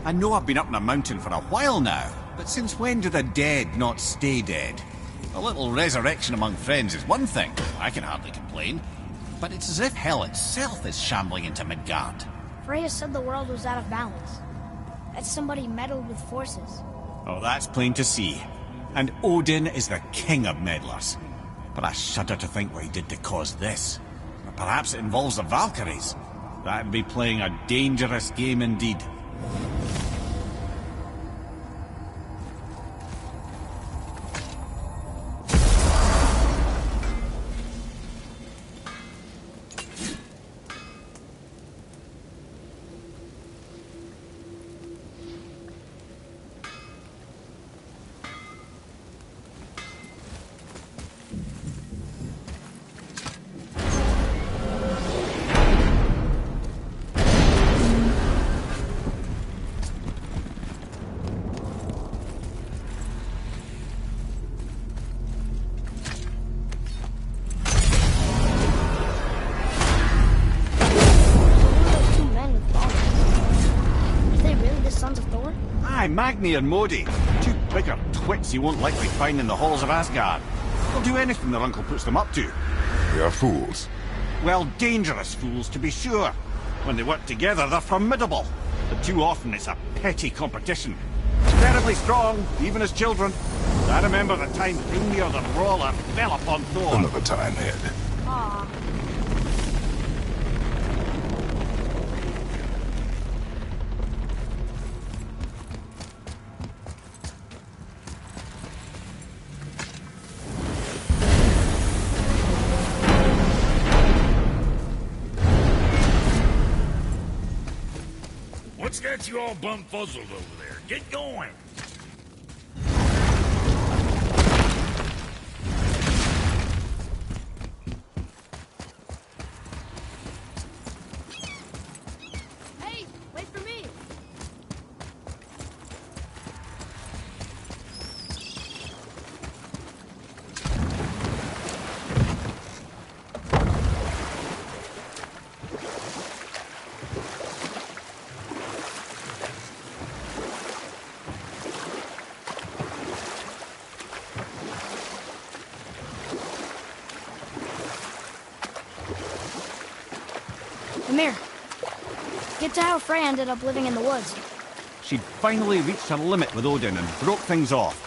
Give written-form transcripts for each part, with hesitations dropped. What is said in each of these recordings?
I know I've been up in a mountain for a while now, but since when do the dead not stay dead? A little resurrection among friends is one thing, I can hardly complain. But it's as if hell itself is shambling into Midgard. Freya said the world was out of balance. That somebody meddled with forces. Oh, that's plain to see. And Odin is the king of meddlers. But I shudder to think what he did to cause this. Or perhaps it involves the Valkyries. That'd be playing a dangerous game indeed. Magni and Modi, two bigger twits you won't likely find in the halls of Asgard. They'll do anything their uncle puts them up to. They are fools. Well, dangerous fools, to be sure. When they work together, they're formidable. But too often it's a petty competition. Terribly strong, even as children. I remember the time Hrungnir the Brawler fell upon Thor. Another time, Head. Aww. What's got you all bum-fuzzled over there? Get going! Hey, wait for me! Mimir, get to how Freya ended up living in the woods. She'd finally reached her limit with Odin and broke things off.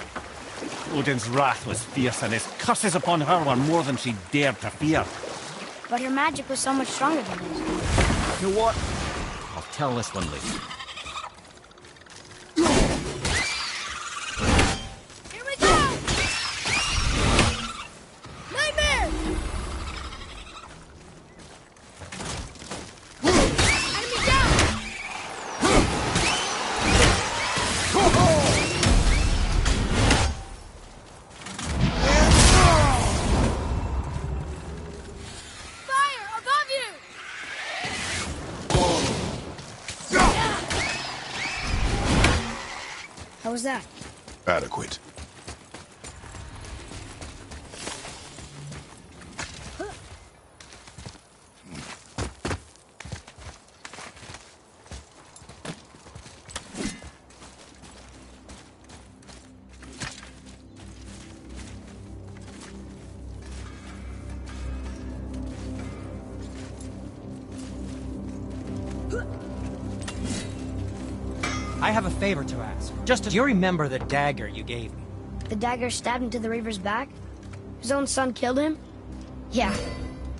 Odin's wrath was fierce and his curses upon her were more than she dared to fear. But her magic was so much stronger than his. You know what? I'll tell this one later. Here we go! Nightmare! Enemy down! Fire above you! How was that? Adequate. I have a favor to ask. Just as you remember the dagger you gave me. The dagger stabbed into the Reaver's back? His own son killed him? Yeah,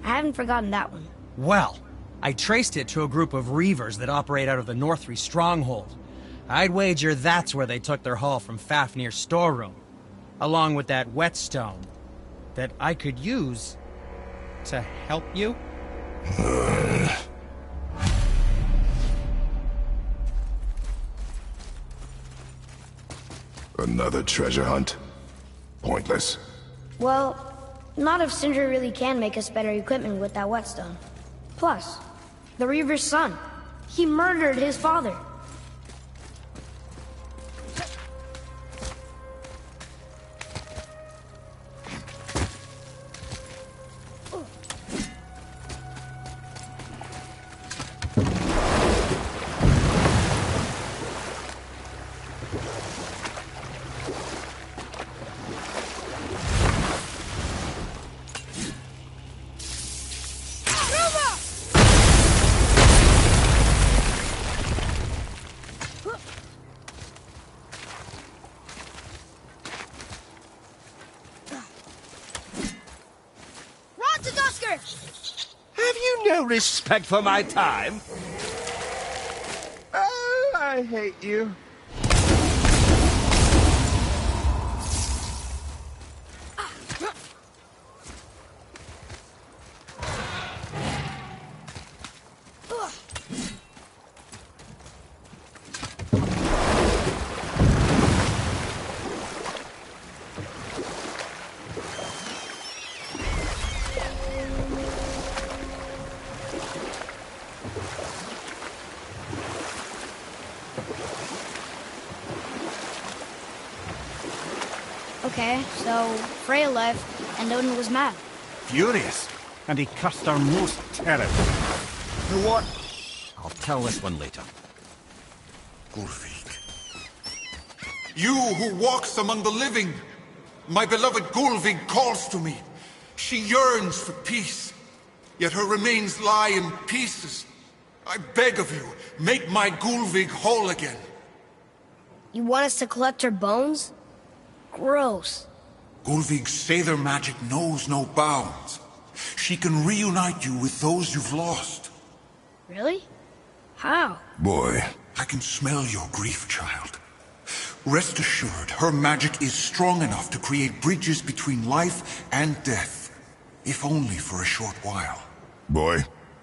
I haven't forgotten that one. Well, I traced it to a group of Reavers that operate out of the Northree stronghold. I'd wager that's where they took their haul from Fafnir's storeroom, along with that whetstone that I could use to help you. Another treasure hunt? Pointless. Well, not if Sindri really can make us better equipment with that whetstone. Plus, the Reaver's son. He murdered his father. Have you no respect for my time? Oh, I hate you. Okay, so Freya left, and Odin was mad. Furious. And he cursed her most terribly. You know what? I'll tell this one later. Gulvig. You who walks among the living! My beloved Gulvig calls to me. She yearns for peace, yet her remains lie in pieces. I beg of you, make my Gulvig whole again. You want us to collect her bones? Gross. Gulvig's Seidr magic knows no bounds. She can reunite you with those you've lost. Really? How? Boy. I can smell your grief, child. Rest assured, her magic is strong enough to create bridges between life and death, if only for a short while. Boy,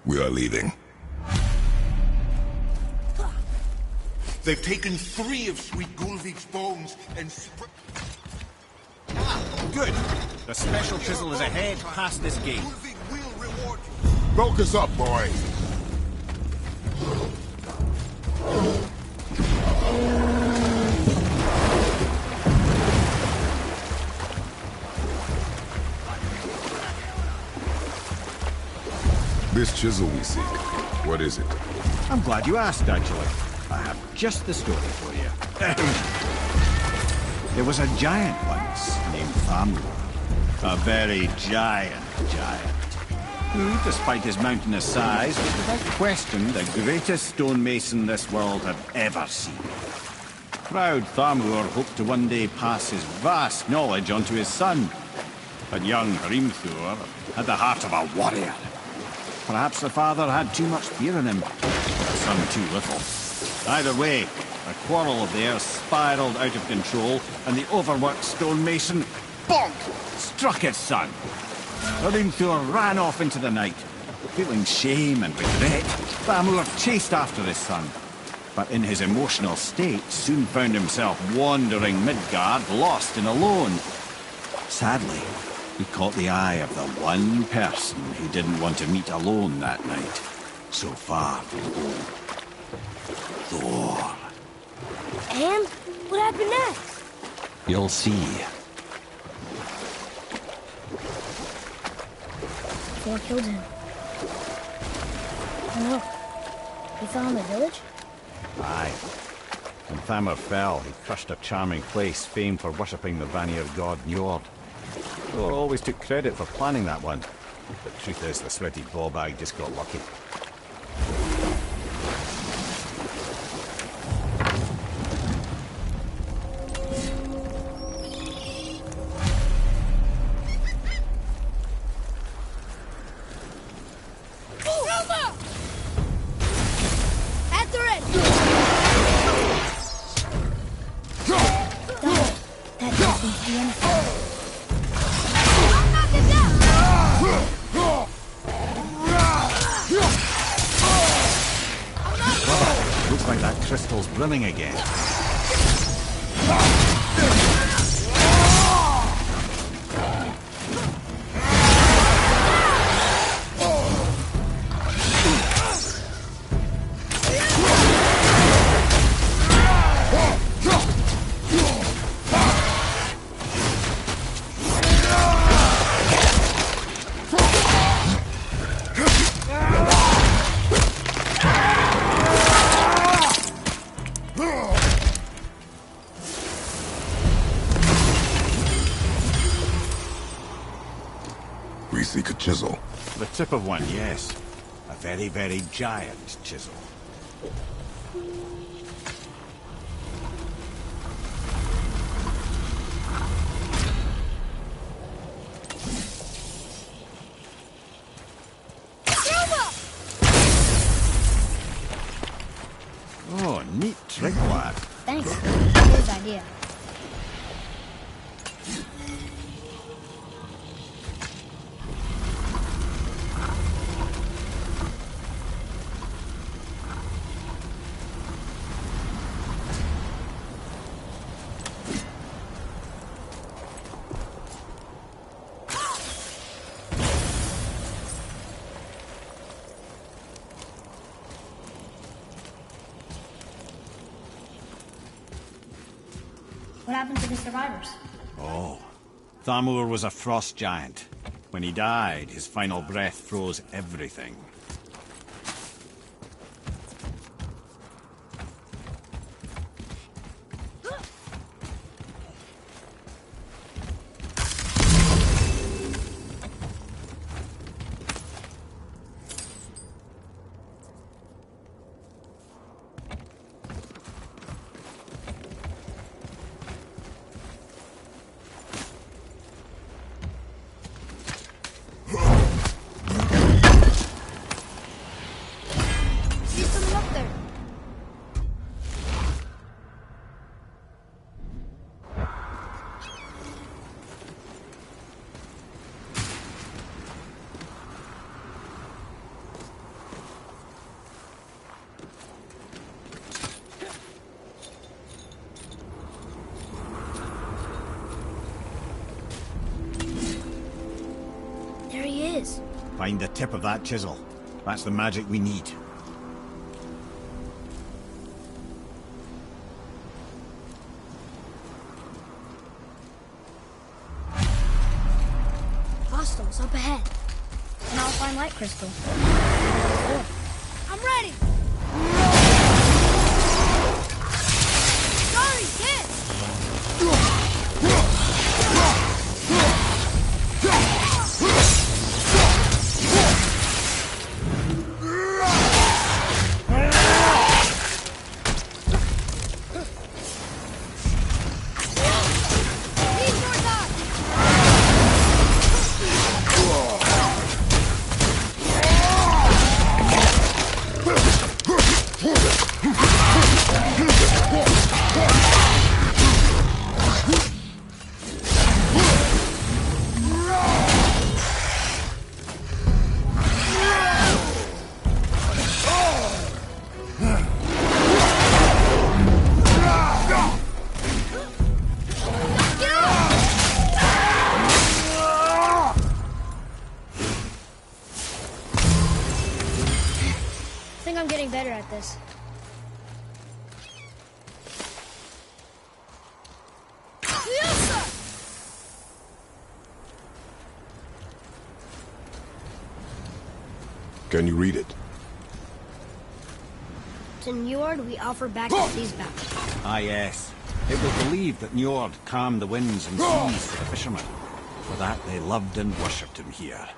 we are leaving. They've taken 3 of sweet Gulvig's bones and Good. The special chisel is ahead past this gate. Gulvig will reward you. Focus up, boy. This chisel we seek, what is it? I'm glad you asked, actually. I have just the story for you. There was a giant once named Thamur. A very giant, who, despite his mountainous size, was without question the greatest stonemason this world had ever seen. Proud Thamur hoped to one day pass his vast knowledge on to his son. But young Hrimthur had the heart of a warrior. Perhaps the father had too much fear in him, the son too little. Either way, a quarrel of theirs spiraled out of control, and the overworked stonemason, bonk, struck his son. Hrimthur ran off into the night. Feeling shame and regret, Thamur chased after his son. But in his emotional state, soon found himself wandering Midgard, lost and alone. Sadly, he caught the eye of the one person he didn't want to meet alone that night, so far from home. Thor. And what happened next? You'll see. Thor killed him. Oh no. He fell in the village? Aye. When Thamur fell, he crushed a charming place famed for worshipping the Vanir god Njord. Thor always took credit for planning that one. But the truth is, the sweaty ballbag just got lucky. seem to be anything. I'll knock him down! Looks like that crystal's brimming again. We seek a chisel. The tip of one, yes. A very, very giant chisel. Oh, neat trick, lad. Thanks. His idea. What happened to the survivors? Oh, Thamur was a frost giant. When he died, his final breath froze everything. See someone up there. There he is. Find the tip of that chisel. That's the magic we need. Hostiles up ahead. And I'll find light crystal. I'm ready! Sorry, kid! Need more time! I think I'm getting better at this. Can you read it? To Njord, we offer back these bounty. Ah, yes. It was believed that Njord calmed the winds and seas for the fishermen. For that, they loved and worshipped him here.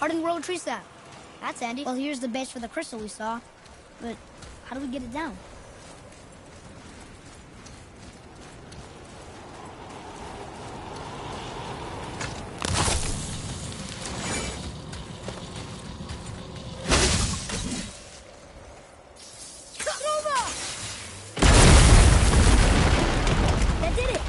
Hardened world tree sap. That's handy. Well, here's the base for the crystal we saw. But how do we get it down? That did it!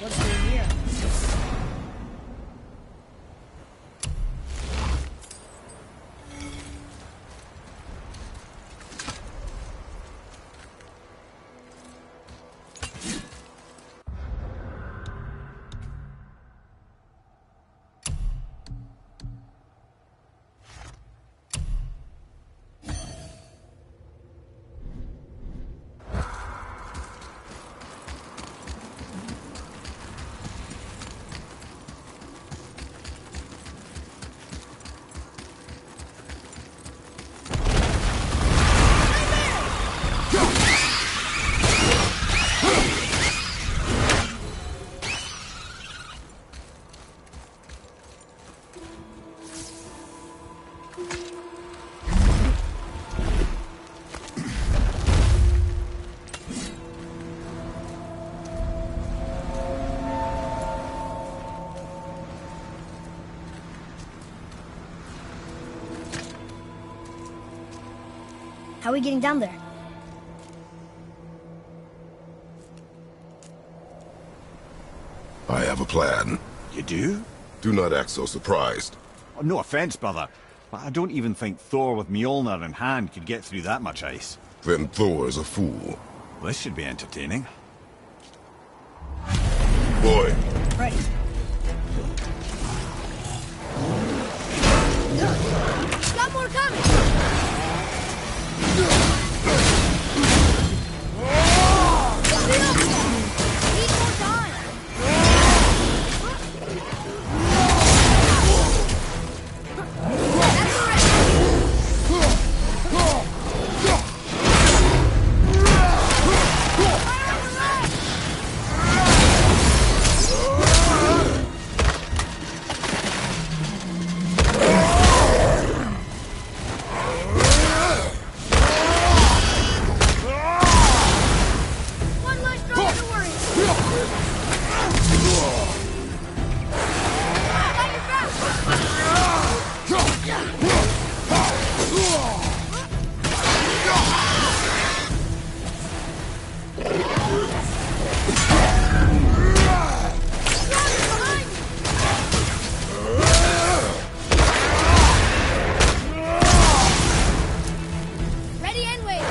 What's in here? How are we getting down there? I have a plan. You do? Do not act so surprised. Oh, no offense, brother, but I don't even think Thor with Mjolnir in hand could get through that much ice. Then Thor is a fool. This should be entertaining. Boy, Ready. Got more coming! Need more time! One less drop to worry. Got your back. Behind you. Ready and wait.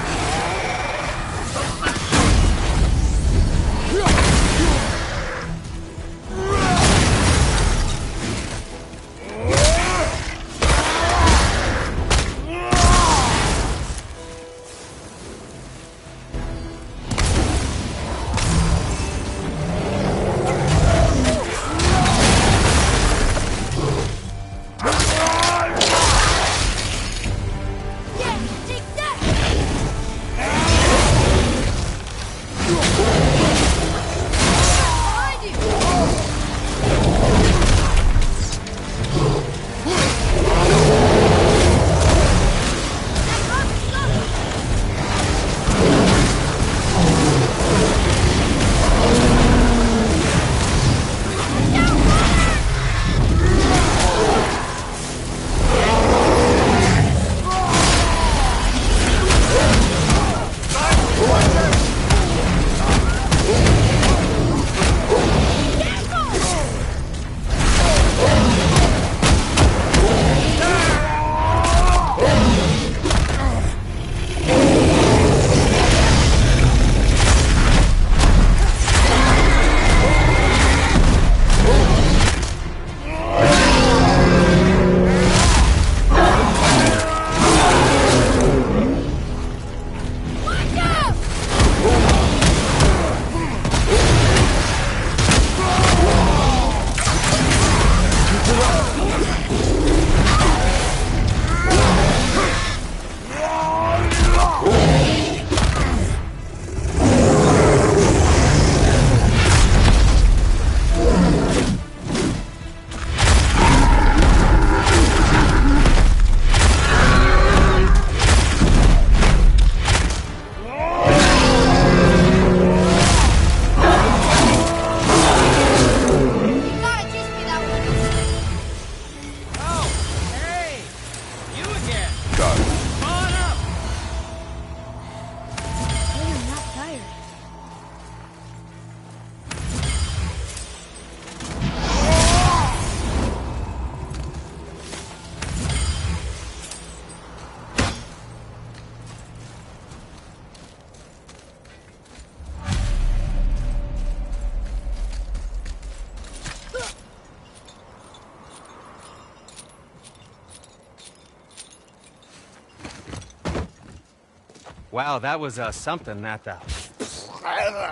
Wow, that was something at the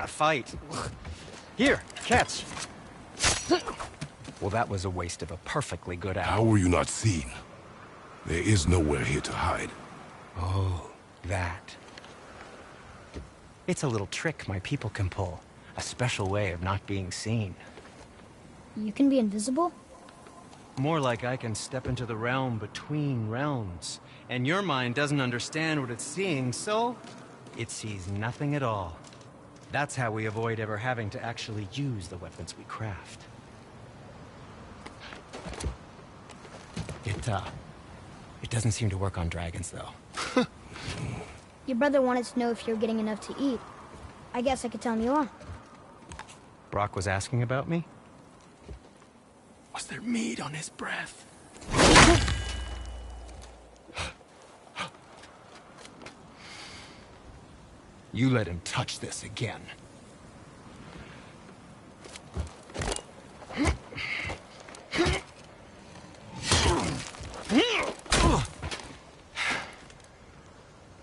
fight. Here, catch. Well, that was a waste of a perfectly good hour. How were you not seen? There is nowhere here to hide. Oh, that. It's a little trick my people can pull. A special way of not being seen. You can be invisible? More like I can step into the realm between realms. And your mind doesn't understand what it's seeing, so it sees nothing at all. That's how we avoid ever having to actually use the weapons we craft. It doesn't seem to work on dragons, though. Your brother wanted to know if you're getting enough to eat. I guess I could tell him you are. Brock was asking about me? Was there meat on his breath? You let him touch this again.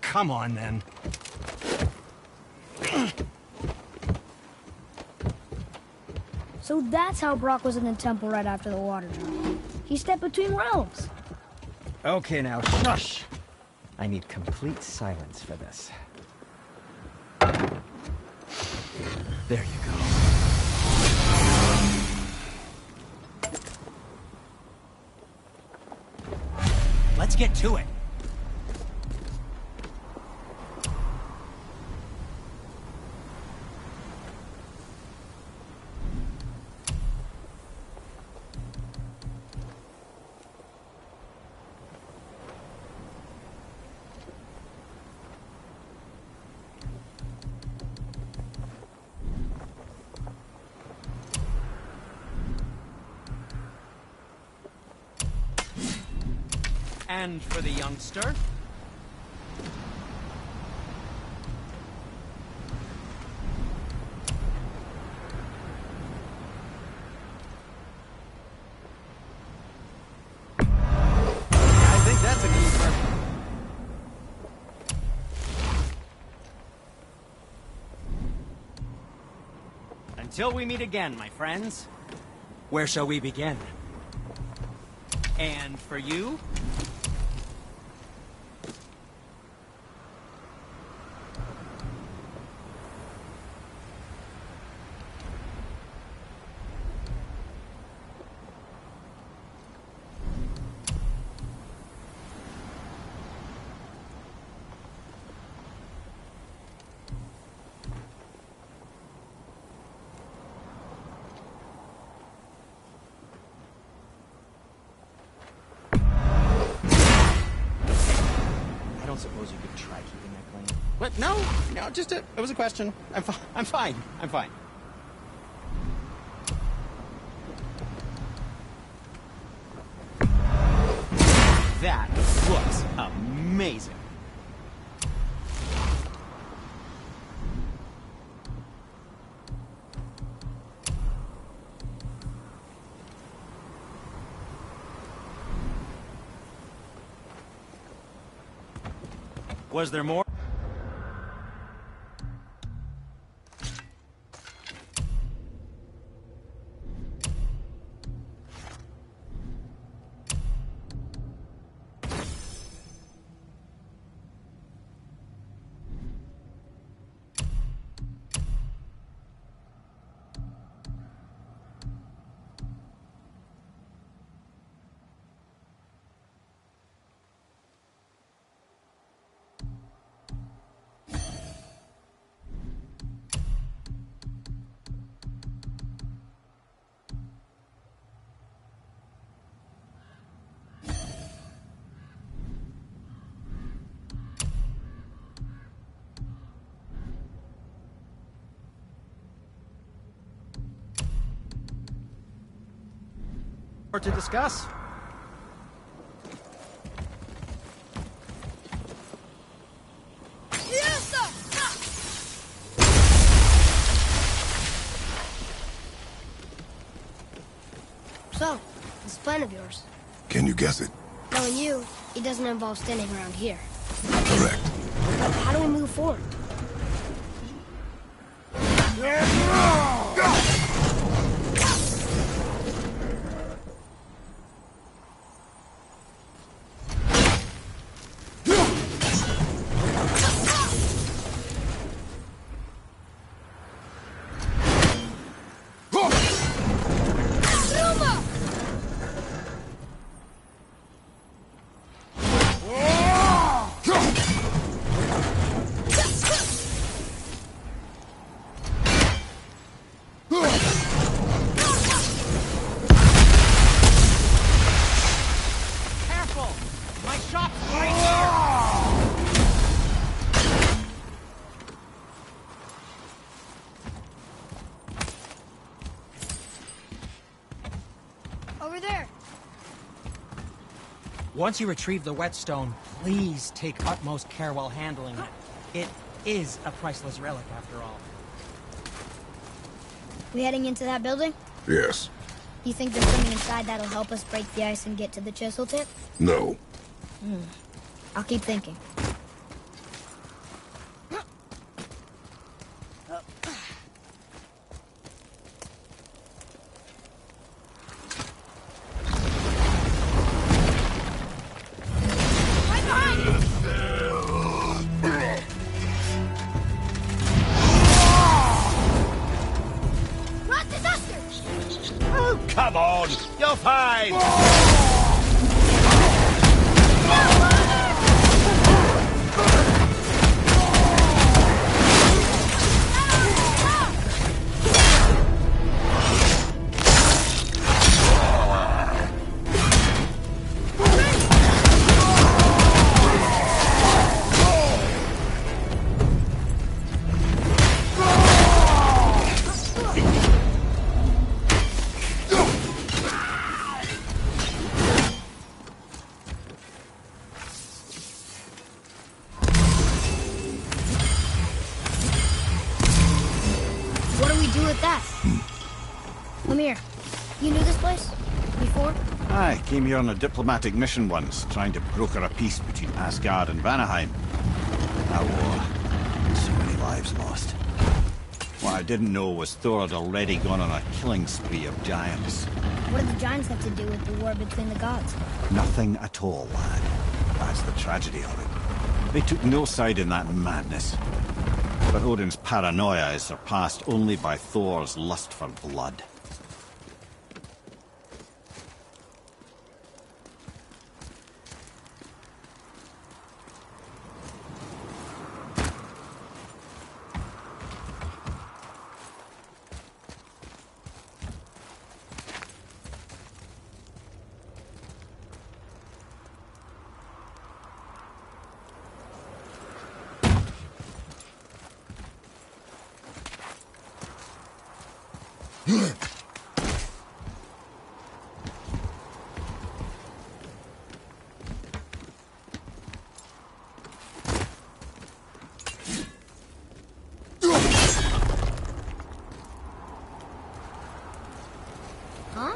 Come on, then. So that's how Brock was in the temple right after the water drop. He stepped between realms. Okay, now, shush! I need complete silence for this. There you go. Let's get to it. And for the youngster. I think that's a keeper. Until we meet again, my friends. Where shall we begin? And for you? I suppose you could try keeping that clean. What? No, it was a question. I'm fine. That looks amazing. Was there more? More to discuss? So, this plan of yours. Can you guess it? Knowing you, it doesn't involve standing around here. Correct. But how do we move forward? Over there. Once you retrieve the whetstone, please take utmost care while handling it. It is a priceless relic, after all. We heading into that building? Yes. You think there's something inside that'll help us break the ice and get to the chisel tip? No. I'll keep thinking. Right behind you! Not the duster! Oh, come on! You're fine! What do we do with that? Come here. You knew this place? Before? I came here on a diplomatic mission once, trying to broker a peace between Asgard and Vanaheim. That war. So many lives lost. What I didn't know was Thor had already gone on a killing spree of giants. What do the giants have to do with the war between the gods? Nothing at all, lad. That's the tragedy of it. They took no side in that madness. But Odin's paranoia is surpassed only by Thor's lust for blood. Huh?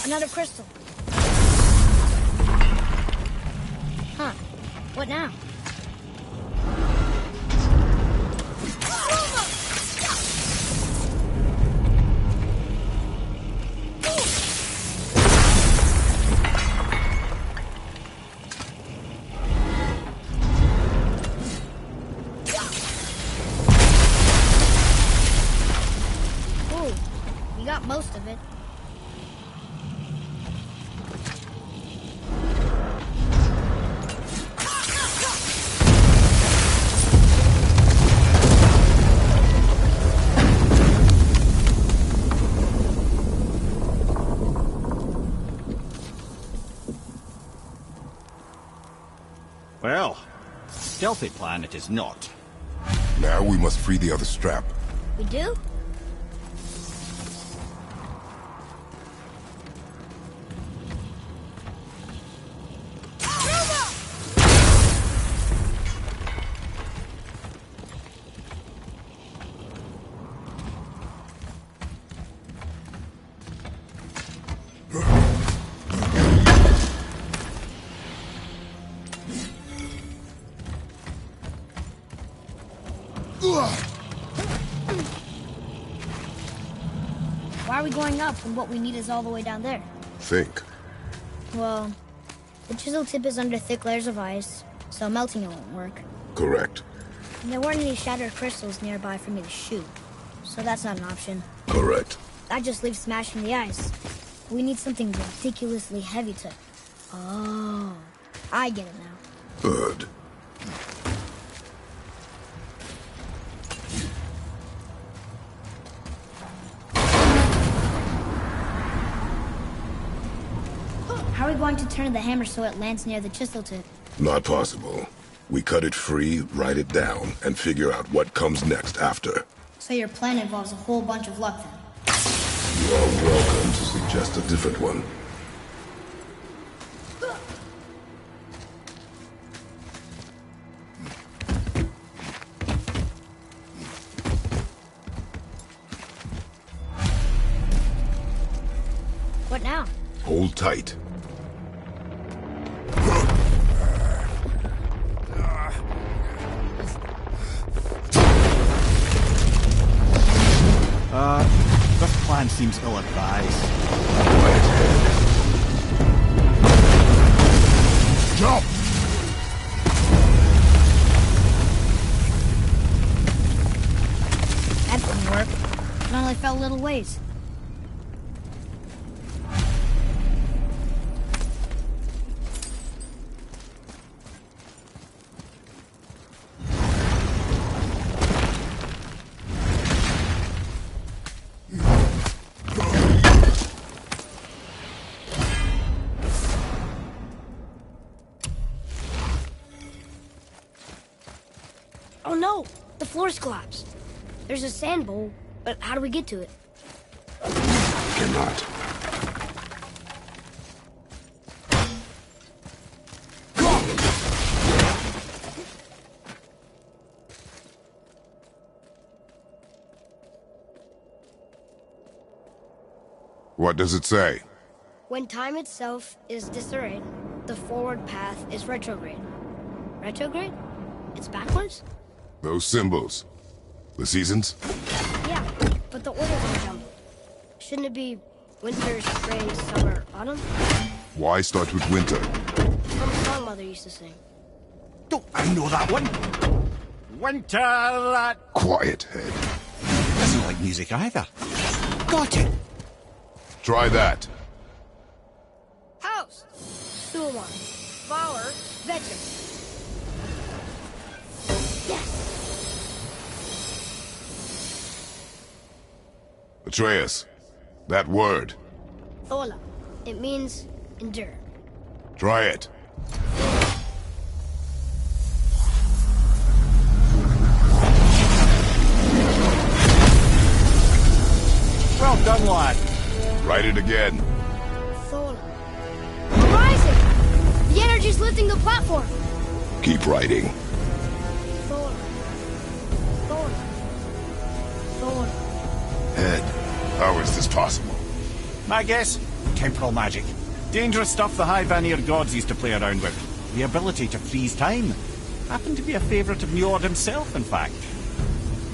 Another crystal. Huh. What now? Ooh, we got most of it. Well, stealthy plan it is not. Now we must free the other strap. We do? Why are we going up when what we need is all the way down there? Think. Well, the chisel tip is under thick layers of ice, so melting it won't work. Correct. And there weren't any shattered crystals nearby for me to shoot. So that's not an option. Correct. That just leaves smashing the ice. We need something ridiculously heavy to... Oh, I get it now. Good. How are we going to turn the hammer so it lands near the chisel tip? Not possible. We cut it free, write it down, and figure out what comes next after. So your plan involves a whole bunch of luck then? You are welcome to suggest a different one. What now? Hold tight. This plan seems ill-advised. Quiet head. Jump! That didn't work. It only fell little ways. Oh no! The floor's collapsed. There's a sand bowl, but how do we get to it? Cannot. What does it say? When time itself is disarrayed, the forward path is retrograde. Retrograde? It's backwards? Those symbols. The seasons? Yeah, but the orders are jumbled. Shouldn't it be winter, spring, summer, autumn? Why start with winter? Some song Mother used to sing. Don't I know that one? Winter, Quiet head. Doesn't like music either. Got it. Try that. House, Suman, flower, vegetable. Yes! Atreus, that word. Thola. It means endure. Try it. Well done, lad. Write it again. Thola. We're rising! The energy's lifting the platform! Keep writing. Thola. Thola. Thola. Head, how is this possible? My guess? Temporal magic. Dangerous stuff the High Vanir gods used to play around with. The ability to freeze time. Happened to be a favourite of Njord himself, in fact.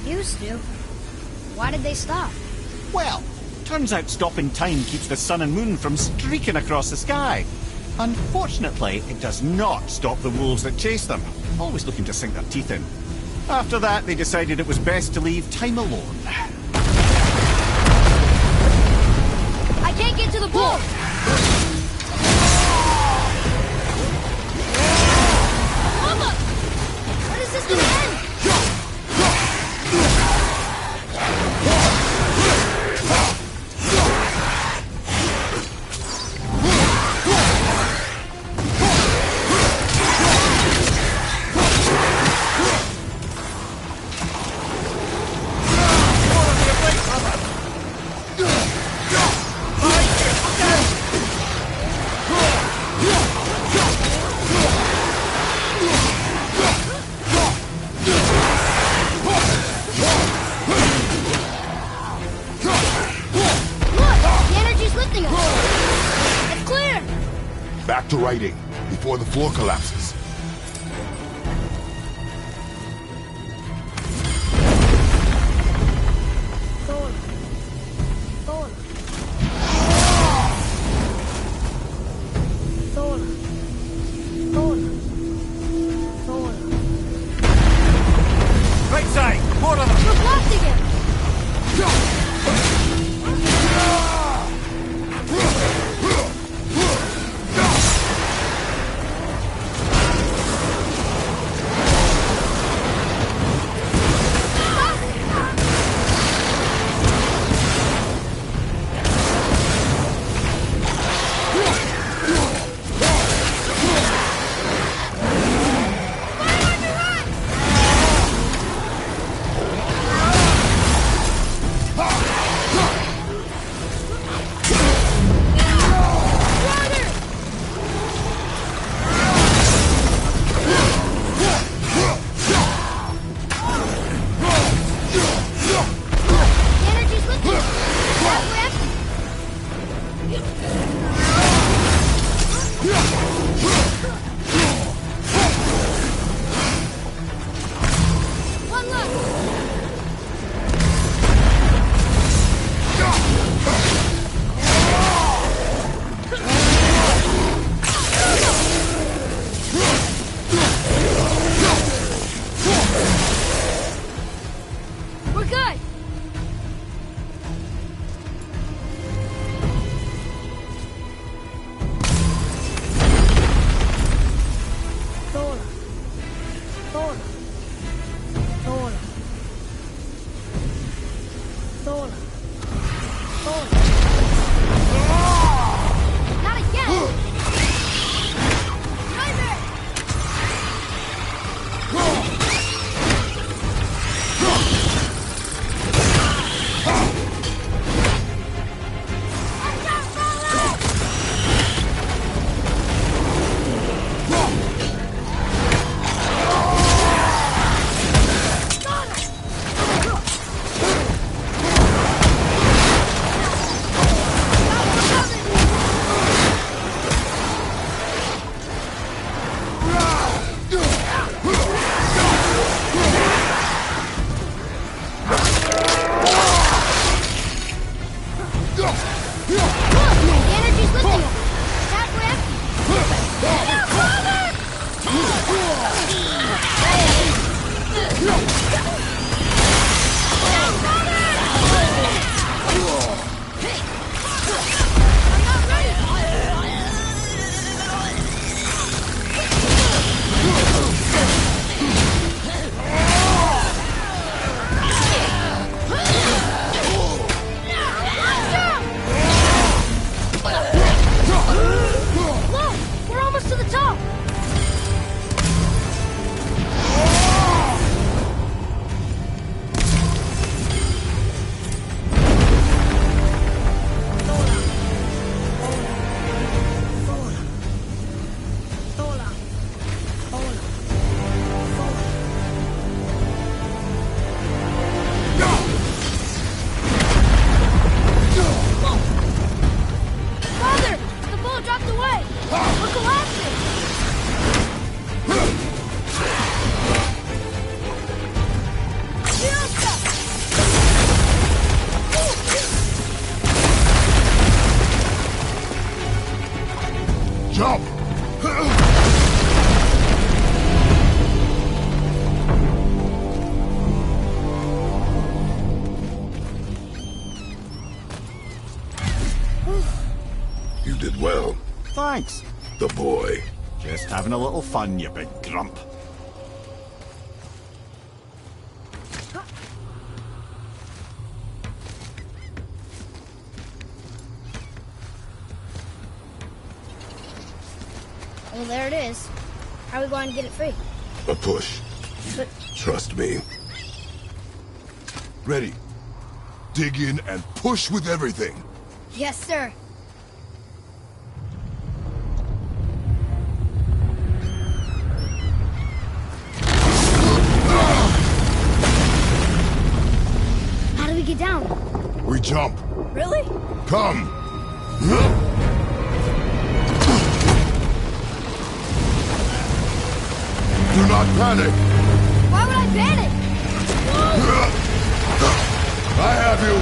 Used to. Why did they stop? Well, turns out stopping time keeps the sun and moon from streaking across the sky. Unfortunately, it does not stop the wolves that chase them, always looking to sink their teeth in. After that, they decided it was best to leave time alone. I can't get to the bowl! Mama! What is this to end? Back to writing, before the floor collapses. Thorn. Thorn. Thorn. Thorn. Thorn. way! We're collapsing! Jump! You did well. Thanks. The boy. Just having a little fun, you big grump. Well, there it is. How are we going to get it free? A push. But Trust me. Ready. Dig in and push with everything. yes, sir. How do we get down? We jump. Really? Come. Do not panic. Why would I panic? I have you.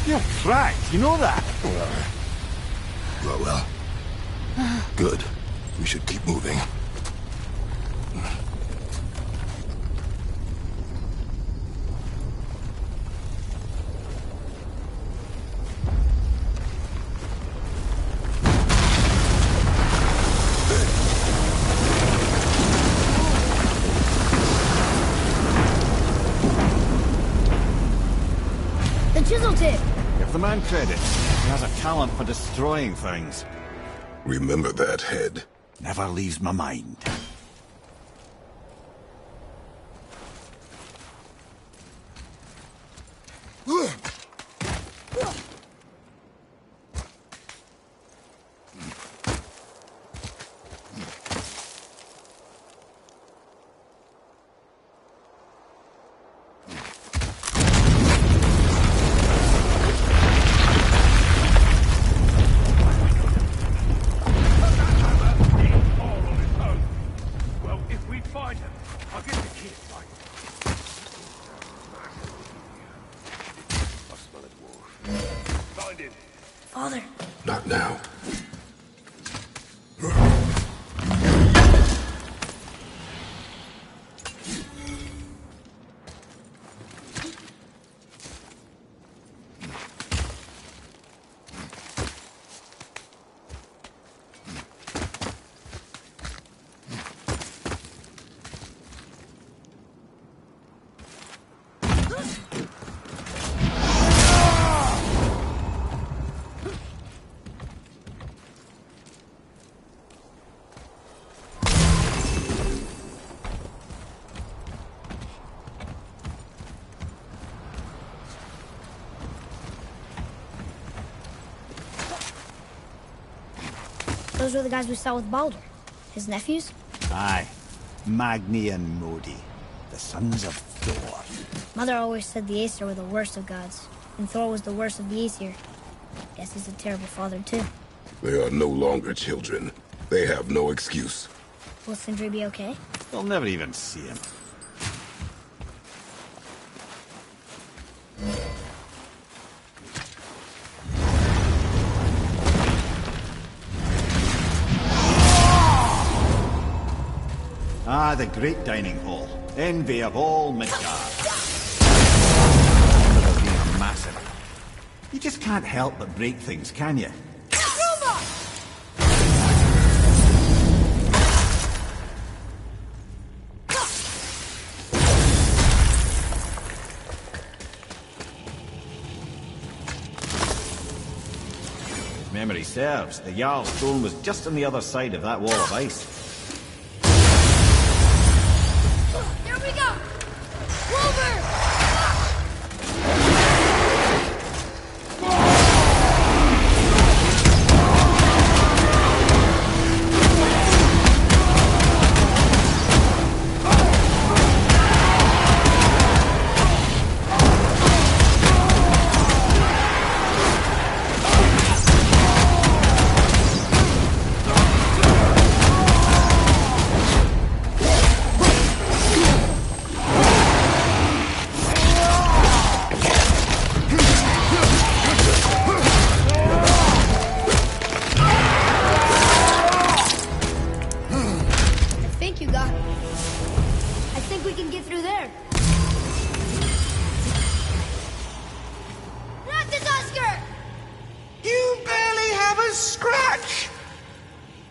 You're cracked, you know that? Well. Good. We should keep moving. The chisel tip. Give the man credit. He has a talent for destroying things. Remember that, Head. Never leaves my mind. Well, if we find him, I'll get the kid, right? I smell it, Wolf. Find him. Father. Not now. Those were the guys we saw with Baldur. His nephews? Aye. Magni and Modi. The sons of Thor. Mother always said the Aesir were the worst of gods, and Thor was the worst of the Aesir. Guess he's a terrible father, too. They are no longer children. They have no excuse. Will Sindri be okay? They'll never even see him. Ah, the great dining hall. Envy of all Midgard. Remember being a massive. You just can't help but break things, can you? If memory serves, the Jarl's throne was just on the other side of that wall of ice. Here we go! Wolver!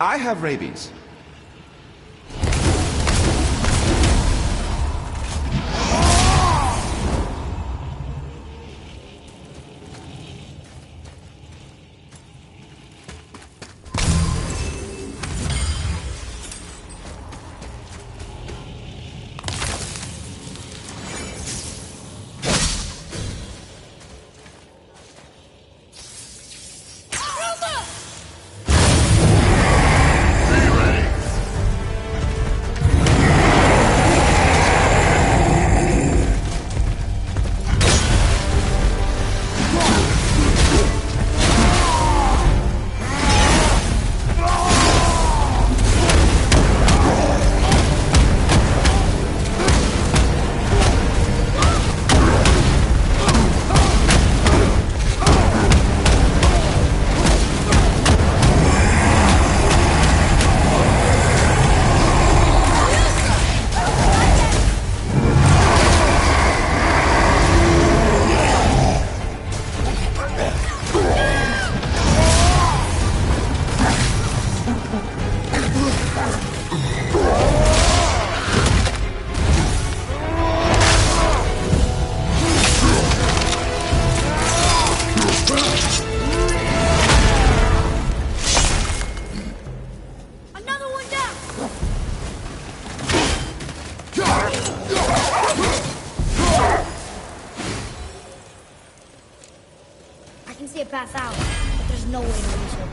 I have rabies. Path out, but there's no way to reach it.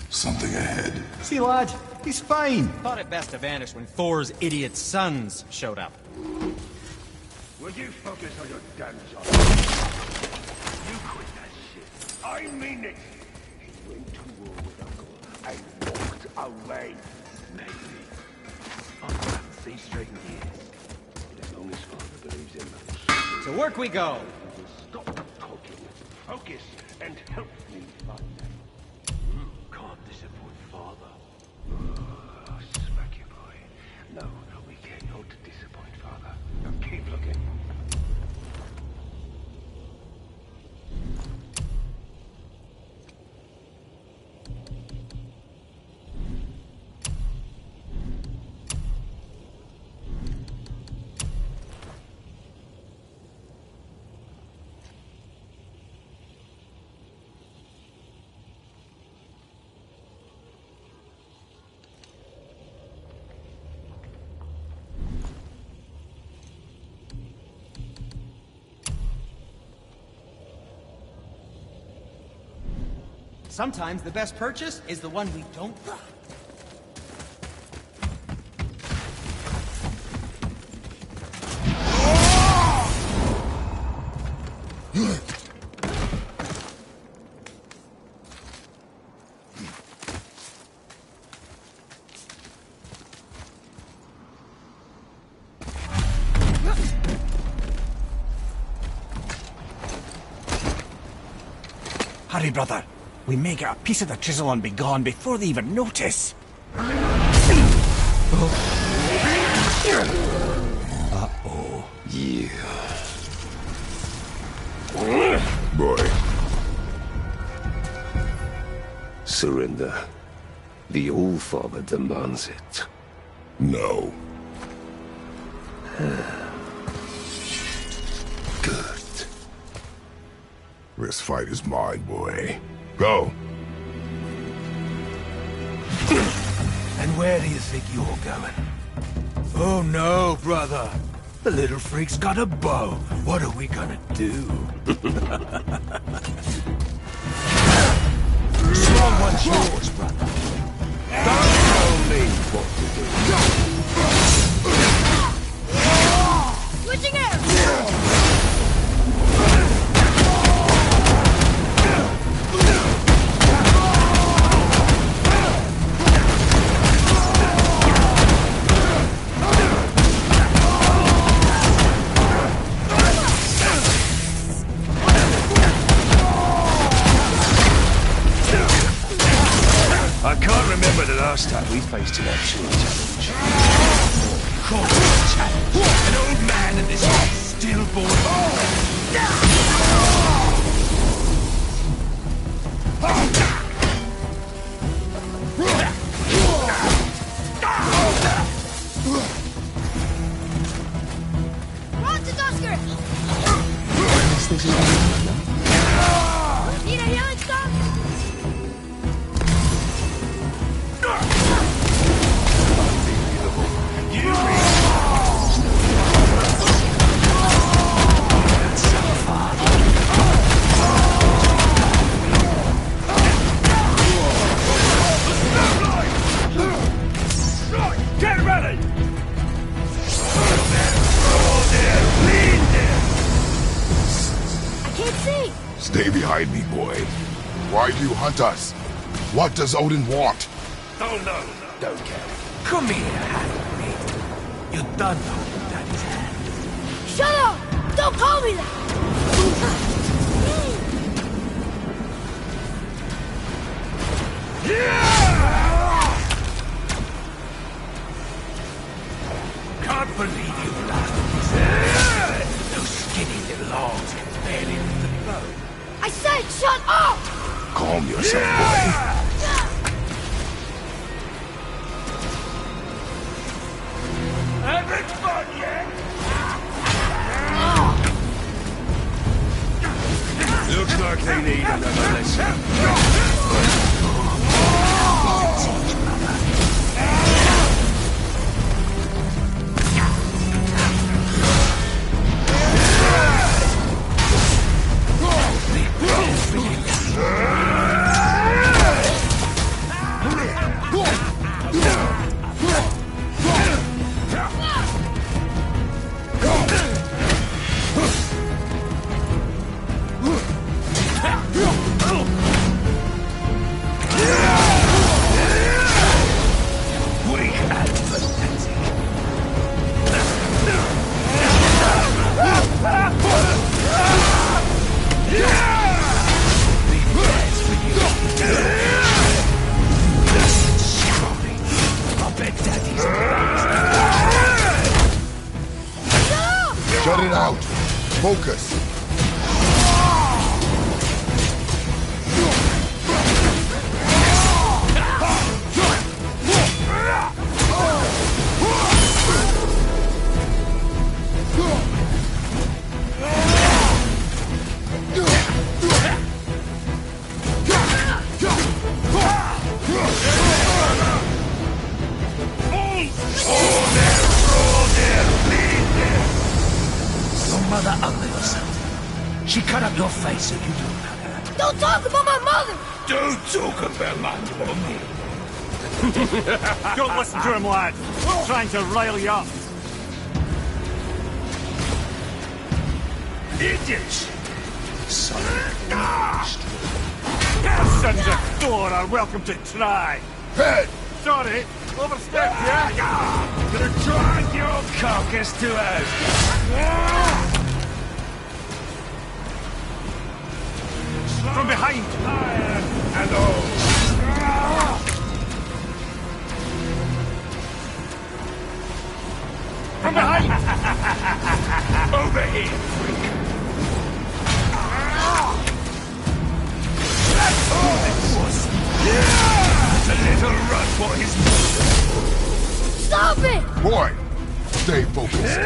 Something ahead. See, lad, he's fine. Thought it best to vanish when Thor's idiot sons showed up. Would you focus on your damn job? You quit that shit. I mean it. He went to war with Uncle and walked away. Maybe. I can't see straight in the ears. But as long as Father believes in them, To work we go. will stop talking, focus, and help me find them. Can't disappoint Father. Oh, smack you, boy. No, we cannot disappoint Father. Now keep looking. Sometimes the best purchase is the one we don't buy. Hurry, brother. We may get a piece of the chisel and be gone before they even notice. Uh-oh. Yeah. Boy. Surrender. The All-Father demands it. No. Good. This fight is mine, boy. Go. And where do you think you're going? Oh no, brother. The little freak's got a bow. What are we gonna do? Strong one's yours, brother. Don't tell me what to do. Switching air! I can't remember the last time we faced an actual challenge. Challenge. An old man and this stillborn. Run to Dusker! Need a healing stone? Get ready! I can't see! Stay behind me, boy. Why do you hunt us? What does Odin want? Oh no, don't care. Come here, Harry. You done holding Daddy's hand. Shut up! Don't call me that! Can't believe you laughed. Those skinny little arms can barely lift the bow. I said shut up! Calm yourself, boy. Having fun yet? Looks like they need another lesson. Shut it out. Focus. Your mother ugly or something. She cut up your face so you don't cut her. Don't talk about my Mother! Don't talk about my mommy. Don't listen to him, lad. He's trying to rile you up. Idiots! Son of Sons of Thor are welcome to try. Head! Sorry, overstepped, yeah? Gonna drag your carcass to earth! From behind! Iron and all! From behind! Over here, freak! That's all it was! It's a little run for his... Stop it! Boy, stay focused.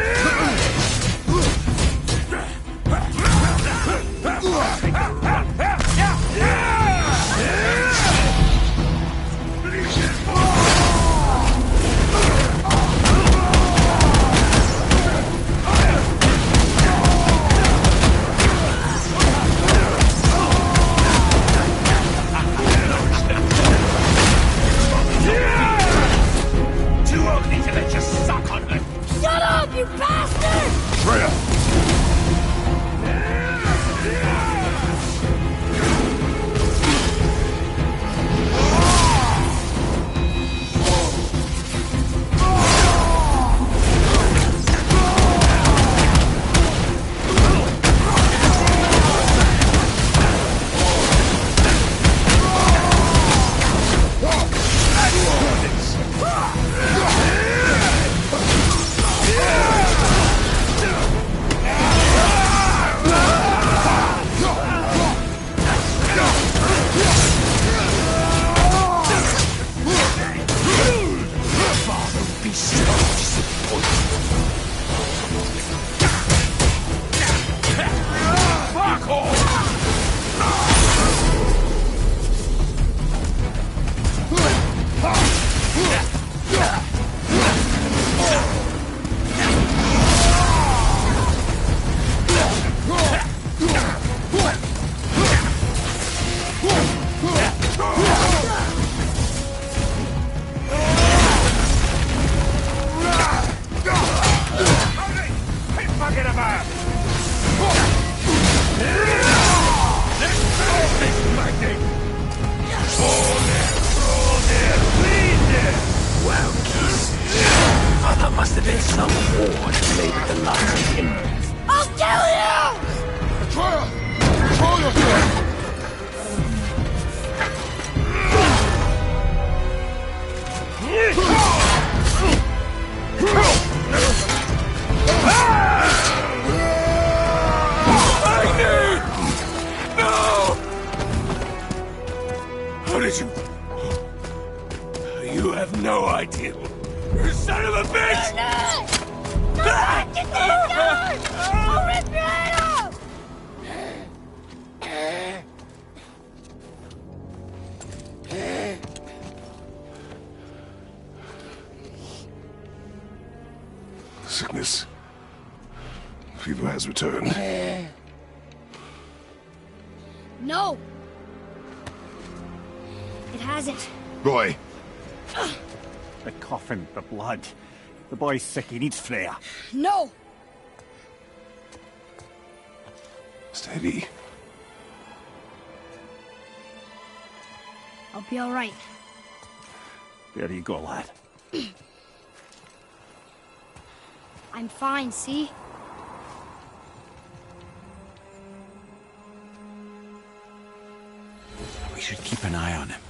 Too ugly to let you suck on them! Shut up, you bastard! Freya! Fuck off! Fucking about! Let's finish this magnet! Fall there, bleed there! Wow, geese. Oh, that must have been some ward made with the last timber. I'll kill you! Freya! Control yourself! How did you... You have no idea. You son of a bitch! Get these guys! I'll rip your head off! Sickness. Fever has returned. No! It hasn't. Roy, The coffin, the blood. The boy's sick, he needs Freya. No! steady. I'll be alright. There you go, lad. I'm fine, see? We should keep an eye on him.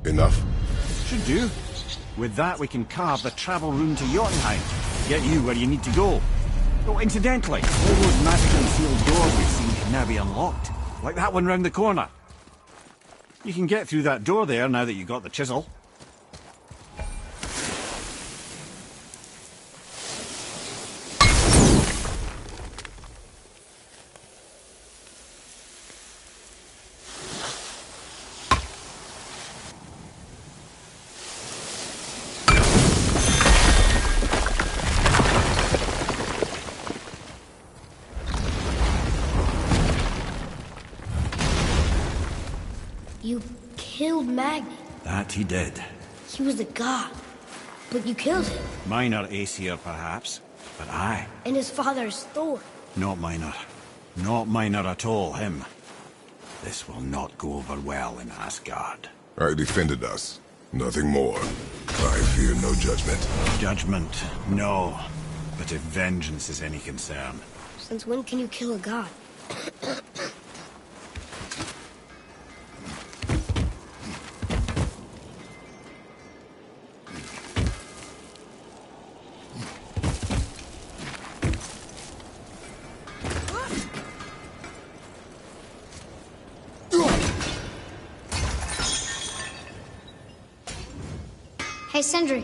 Enough? Should do. With that, we can carve the travel rune to Jotunheim. Get you where you need to go. Oh, incidentally, all those magically sealed doors we've seen can now be unlocked. Like that one round the corner. You can get through that door there now that you got the chisel. You killed Magni. That he did. He was a god. But you killed him. Minor Aesir, perhaps. But I. And his father's Thor. Not minor. Not minor at all, him. This will not go over well in Asgard. I defended us. Nothing more. I fear no judgment. Judgment, no. But if vengeance is any concern. Since when can you kill a god? Hey, Sindri,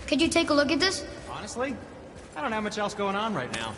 could you take a look at this? Honestly, I don't have much else going on right now.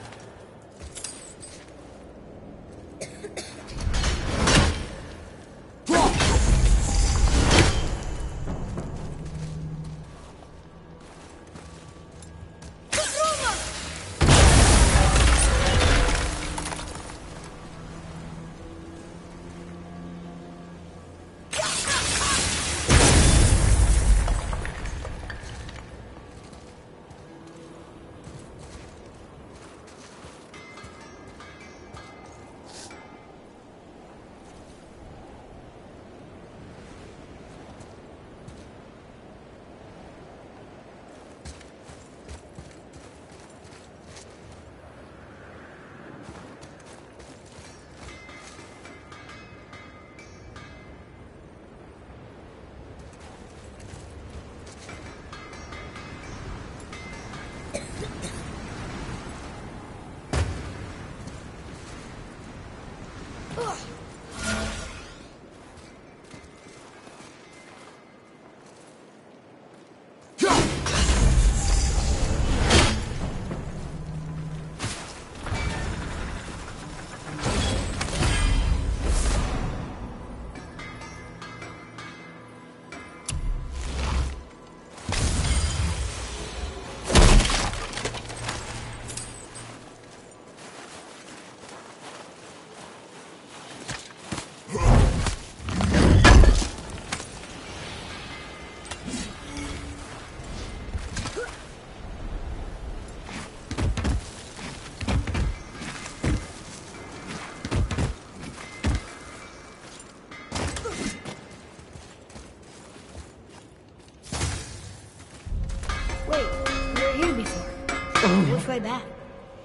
Which way back?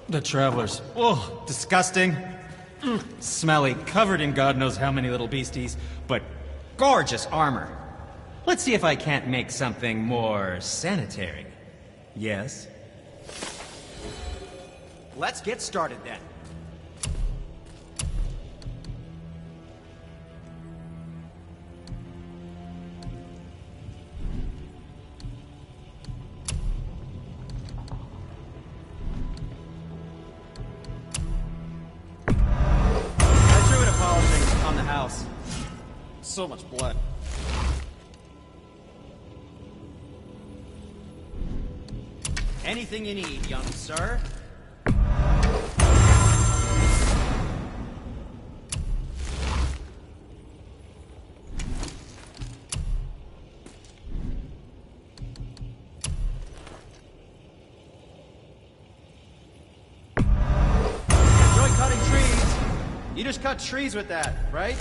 The travelers. Oh, disgusting. Smelly, covered in God knows how many little beasties, but gorgeous armor. Let's see if I can't make something more sanitary. Yes? Let's get started then. So much blood. Anything you need, young sir. Enjoy cutting trees. You just cut trees with that, right?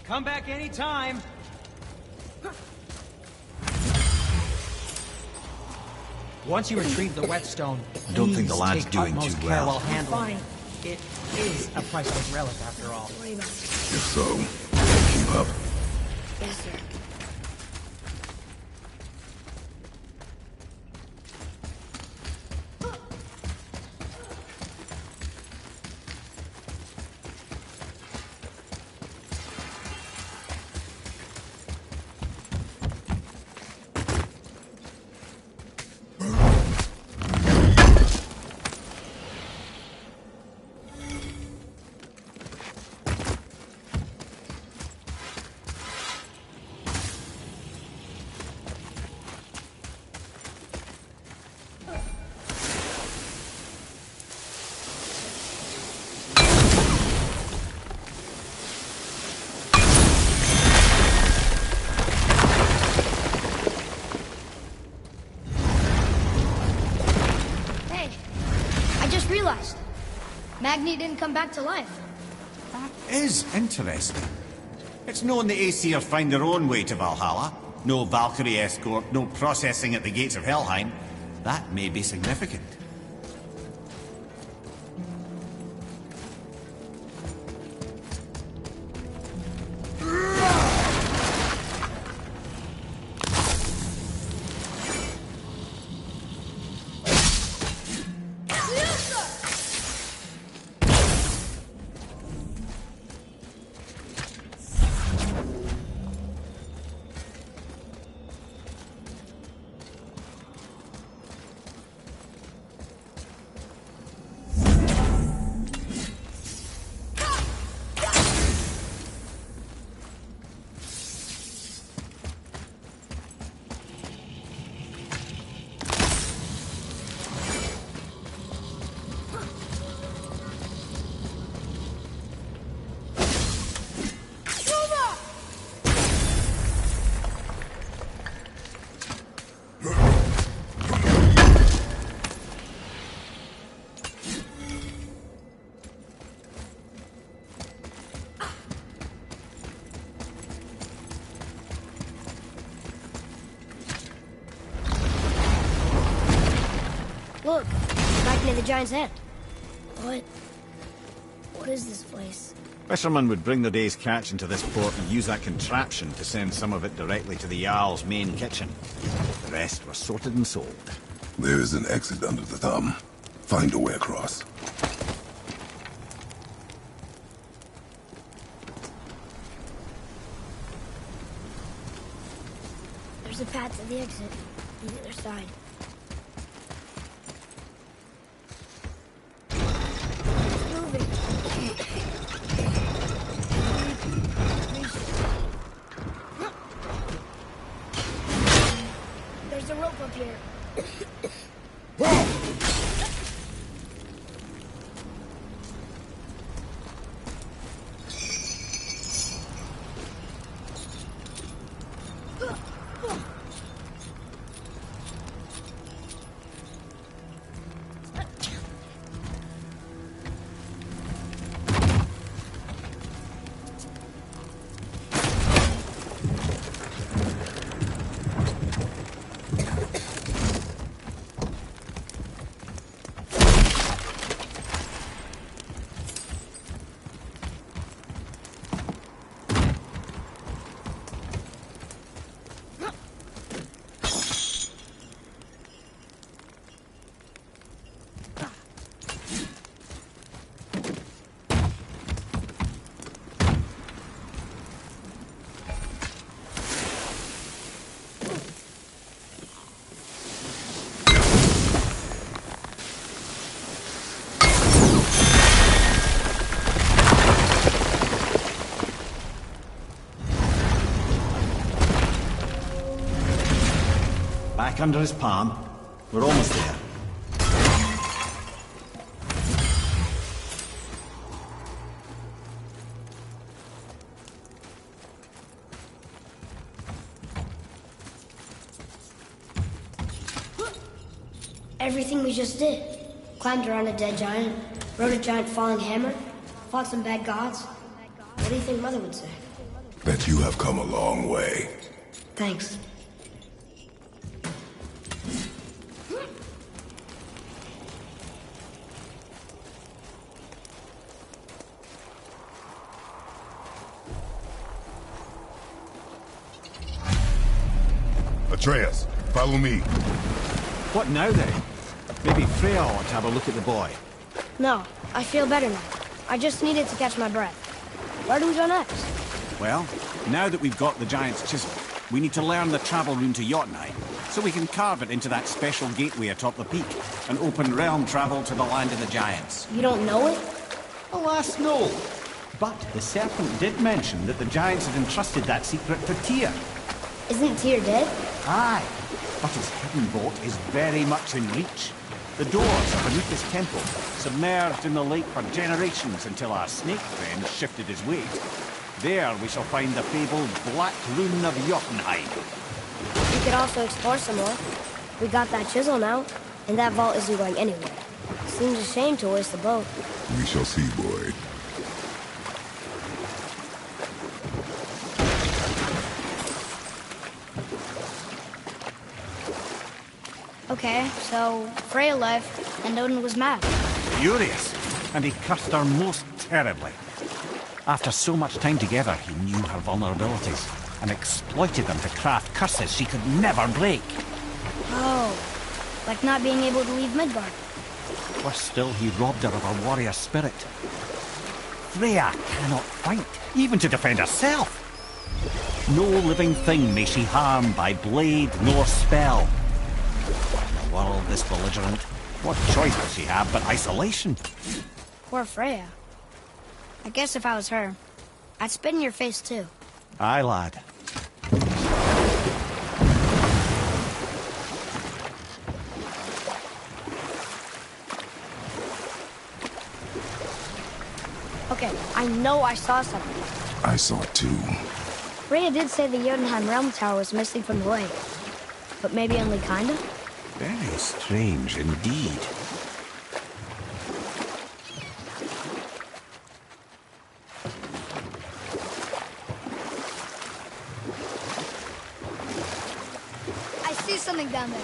Come back anytime. Once you retrieve the whetstone, I don't think the please lad's take doing utmost too care well. while handling Fine. it. It is a priceless relic, after all. Don't worry about it. If so, keep up. Yes, sir. Realized Magni didn't come back to life. That is interesting. It's known the Aesir find their own way to Valhalla. No Valkyrie escort, no processing at the gates of Helheim. That may be significant. Look, back near the giant's head. What is this place? Fishermen would bring their day's catch into this port and use that contraption to send some of it directly to the Jarl's main kitchen. The rest was sorted and sold. There is an exit under the thumb. Find a way across. There's a path to the exit on the other side. It's moving. There's a rope up here. Back under his palm. We're almost there. Everything we just did. Climbed around a dead giant, rode a giant falling hammer, fought some bad gods. What do you think Mother would say? That you have come a long way. Thanks. Atreus, follow me. What now then? Maybe Freya ought to have a look at the boy. No, I feel better now. I just needed to catch my breath. Where do we go next? Well, now that we've got the giant's chisel, we need to learn the travel rune to Jotunheim, so we can carve it into that special gateway atop the peak, and open realm travel to the land of the giants. You don't know it? Alas, no. But the serpent did mention that the giants had entrusted that secret to Tyr. Isn't Tyr dead? Aye, but his hidden vault is very much in reach. The doors are beneath his temple, submerged in the lake for generations until our snake friend shifted his weight. There we shall find the fabled Black Rune of Jotunheim. We could also explore some more. We got that chisel now, and that vault isn't going anywhere. Seems a shame to waste the boat. We shall see, boy. Okay, so Freya left, and Odin was mad. Furious, and he cursed her most terribly. After so much time together, he knew her vulnerabilities, and exploited them to craft curses she could never break. Oh, like not being able to leave Midgard. Worse still, he robbed her of her warrior spirit. Freya cannot fight, even to defend herself. No living thing may she harm by blade nor spell. In a world this belligerent, what choice does she have but isolation? Poor Freya. I guess if I was her, I'd spit in your face too. Aye, lad. Okay, I know I saw something. I saw it too. Freya did say the Jotunheim Realm Tower was missing from the lake. But maybe only kinda? Very strange indeed. I see something down there.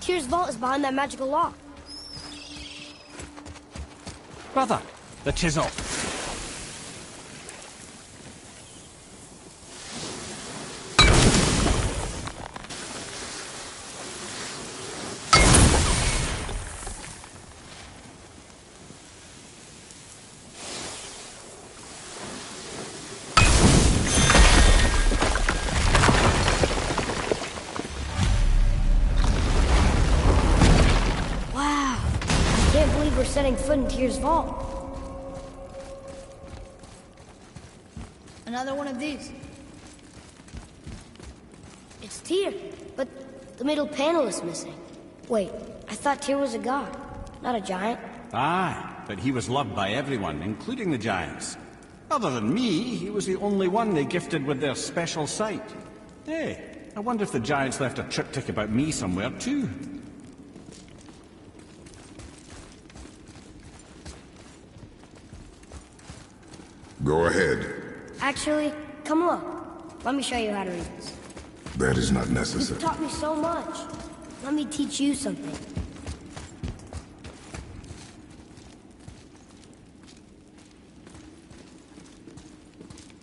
Tyr's vault is behind that magical lock. Brother, the chisel. We're setting foot in Tyr's vault. Another one of these. It's Tyr, but the middle panel is missing. Wait, I thought Tyr was a god, not a giant. Aye, but he was loved by everyone, including the giants. Other than me, he was the only one they gifted with their special sight. Hey, I wonder if the giants left a triptych about me somewhere too. Go ahead. Actually, come look. Let me show you how to read this. That is not necessary. You've taught me so much. Let me teach you something.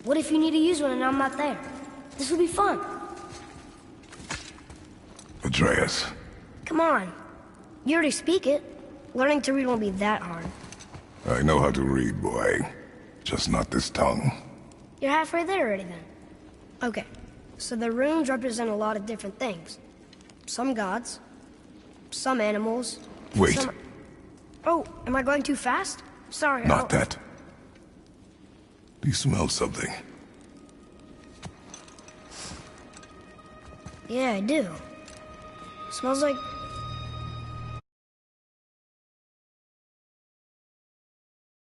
What if you need to use one and I'm not there? This will be fun. Atreus. Come on. You already speak it. Learning to read won't be that hard. I know how to read, boy. Just not this tongue. You're halfway there already then. Okay, so the runes represent a lot of different things. Some gods, some animals. Wait. Some... Oh, am I going too fast? Sorry. Not that. Do you smell something? Yeah, I do. Smells like